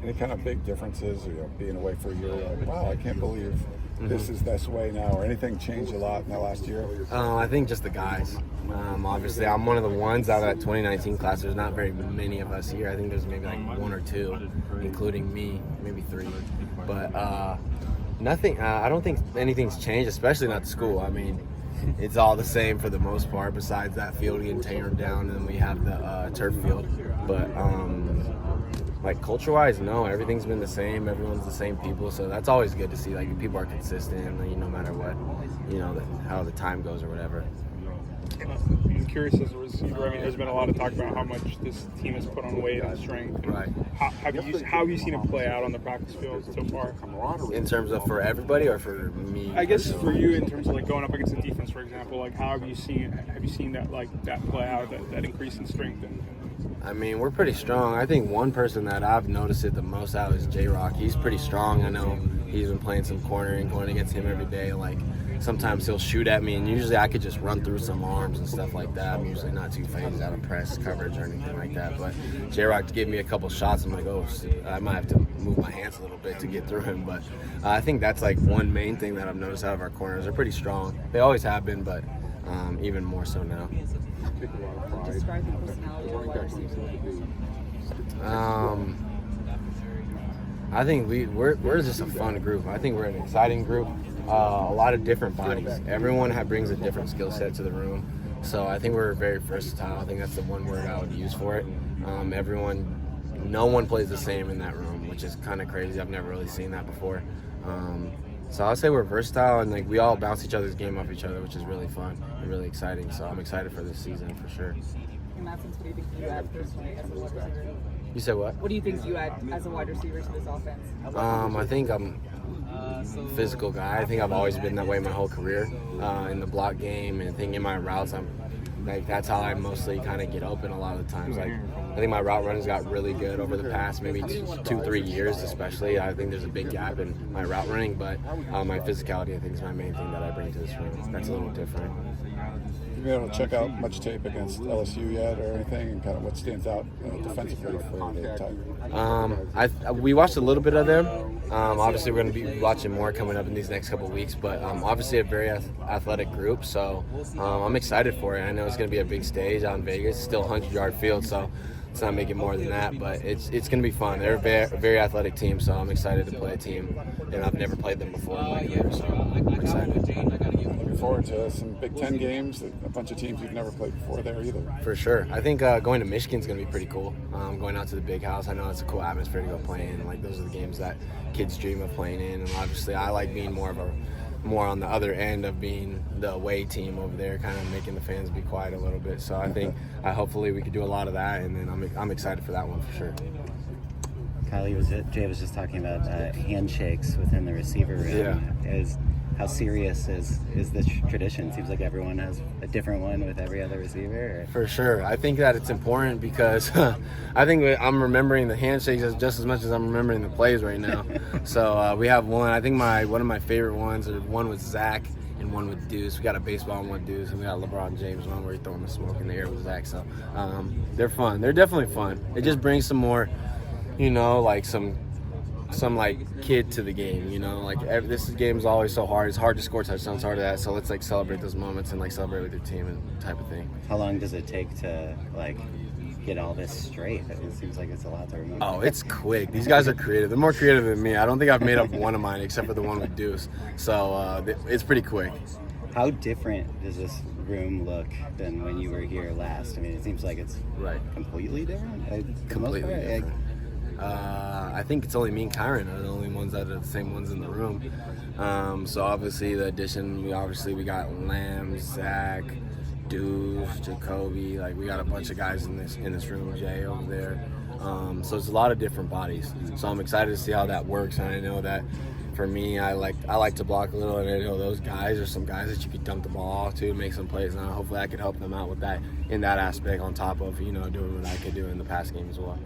Any kind of big differences, being away for a year, like, wow, I can't believe this is this way now, or anything changed a lot in that last year? I think just the guys. Obviously, I'm one of the ones out of that 2019 class. There's not very many of us here. I think there's maybe like one or two, including me, maybe three. But nothing. I don't think anything's changed, especially not the school. I mean, it's all the same for the most part, besides that field getting teared down, and then we have the turf field. But like culture-wise, no, everything's been the same. Everyone's the same people, so that's always good to see. Like people are consistent, no matter what, how the time goes or whatever. I'm curious as a receiver. I mean, there's been a lot of talk about how much this team has put on weight and strength. Right. How have you seen it play out on the practice field so far? In terms of for everybody or for me? I guess for you, in terms of like going up against the defense, for example, like how have you seen that that play out, that increase in strength? I mean, we're pretty strong. I think one person that I've noticed it the most out is J-Rock. He's pretty strong. I know he's been playing some corner and going against him every day. Like, sometimes he'll shoot at me, and usually I could just run through some arms and stuff like that. I'm usually not too phased out of press coverage or anything like that. But J-Rock gave me a couple shots. I'm like, oh, I might have to move my hands a little bit to get through him. But I think that's like one main thing that I've noticed out of our corners. They're pretty strong. They always have been, but even more so now. Describe the personality of wide receivers. I think we're just a fun group. I think we're an exciting group. A lot of different bodies. Everyone brings a different skill set to the room. So I think we're very versatile. I think that's the one word I would use for it. No one plays the same in that room, which is kind of crazy. I've never really seen that before. So I'll say we're versatile, and like we all bounce each other's game off each other, which is really fun and really exciting. So I'm excited for this season for sure. In that sense, what do you think you add personally as a wide receiver? You said what? What do you think you add as a wide receiver to this offense? I think I'm a physical guy. I think I've always been that way my whole career in the block game, and I think in my routes, that's how I mostly kind of get open a lot of the times. Like I think my route running's got really good over the past maybe 2-3 years, especially. I think there's a big gap in my route running, but my physicality I think is my main thing that I bring to this room. That's a little different. Have you been able to check out much tape against LSU yet or anything, and kind of what stands out defensively for the Tigers? We watched a little bit of them. Obviously, we're going to be watching more coming up in these next couple of weeks, but obviously a very athletic group, so I'm excited for it. I know it's going to be a big stage out in Vegas. It's still a 100-yard field, so let's not make it more than that, but it's going to be fun. They're a very athletic team, so I'm excited to play a team, and I've never played them before in my career, so I'm excited. Looking forward to some Big Ten games, a bunch of teams you've never played before there either. For sure. I think going to Michigan's going to be pretty cool. Going out to the Big House, I know it's a cool atmosphere to go play in. Like, those are the games that kids dream of playing in, and obviously I like being more on the other end of being the away team over there, kind of making the fans be quiet a little bit. So I think hopefully we could do a lot of that, and then I'm excited for that one for sure. Jay was just talking about handshakes within the receiver room. Yeah. How serious is this tradition? Seems like everyone has a different one with every other receiver. For sure. I think that it's important because I think I'm remembering the handshakes just as much as I'm remembering the plays right now. So we have one. I think one of my favorite ones are one with Zach and one with Deuce. We got a baseball and one Deuce, and we got a LeBron James one where he's throwing the smoke in the air with Zach. So they're fun. They're definitely fun. It just brings some more, like some like kid to the game, like this game is always so hard. It's hard to score touchdowns, hard to that. So let's like celebrate those moments and like celebrate with your team and type of thing. How long does it take to like get all this straight? It seems like it's a lot to remember. Oh, it's quick. These guys are creative. They're more creative than me. I don't think I've made up one of mine except for the one with Deuce. So it's pretty quick. How different does this room look than when you were here last? I mean, it seems like it's completely different. Completely different. I think it's only me and Kyron are the only ones that are the same ones in the room. So obviously the addition, we got Lamb, Zach, Deuce, Jacoby. Like we got a bunch of guys in this room. Jay over there. So it's a lot of different bodies. So I'm excited to see how that works. And I know that for me, I like to block a little, and I know those guys are some guys that you could dump the ball off to make some plays. And hopefully I could help them out with that in that aspect on top of doing what I could do in the pass game as well.